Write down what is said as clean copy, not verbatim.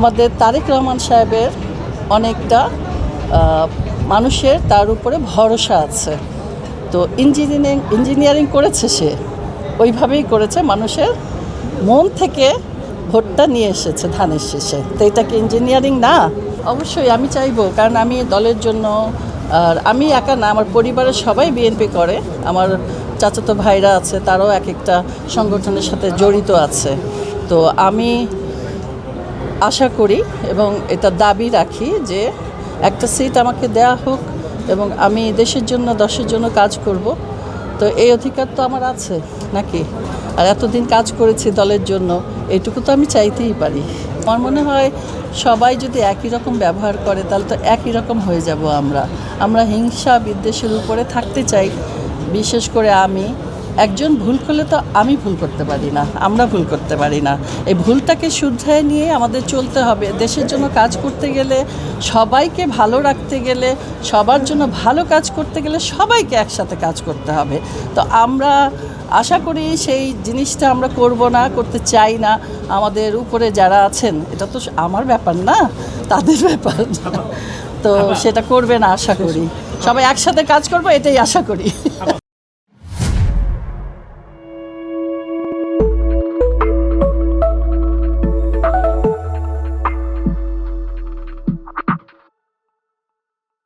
আমাদের তারেক রহমান সাহেবের অনেকটা মানুষের তার উপরে ভরসা আছে। তো ইঞ্জিনিয়ারিং করেছে সে, ওইভাবেই করেছে, মানুষের মন থেকে ভোটটা নিয়ে এসেছে ধানের শেষে। তো এটা কি ইঞ্জিনিয়ারিং না? অবশ্যই আমি চাইবো, কারণ আমি দলের জন্য, আর আমি একা না, আমার পরিবারের সবাই বিএনপি করে। আমার চাচাতো ভাইরা আছে, তারাও এক একটা সংগঠনের সাথে জড়িত আছে। তো আমি আশা করি এবং এটা দাবি রাখি যে একটা সিট আমাকে দেয়া হোক এবং আমি দেশের জন্য, দশের জন্য কাজ করব। তো এই অধিকার তো আমার আছে নাকি? আর এতদিন কাজ করেছি দলের জন্য, এইটুকু তো আমি চাইতেই পারি। আমার মনে হয় সবাই যদি একই রকম ব্যবহার করে তাহলে তো একই রকম হয়ে যাব। আমরা হিংসা বিদ্বেষের উপরে থাকতে চাই। বিশেষ করে আমি, একজন ভুল করলে তো আমি ভুল করতে পারি না, আমরা ভুল করতে পারি না। এই ভুলটাকে শুধরায় নিয়ে আমাদের চলতে হবে। দেশের জন্য কাজ করতে গেলে, সবাইকে ভালো রাখতে গেলে, সবার জন্য ভালো কাজ করতে গেলে সবাইকে একসাথে কাজ করতে হবে। তো আমরা আশা করি সেই জিনিসটা আমরা করব না, করতে চাই না। আমাদের উপরে যারা আছেন, এটা তো আমার ব্যাপার না, তাদের ব্যাপার। তো সেটা করবে না আশা করি। সবাই একসাথে কাজ করবো, এটাই আশা করি।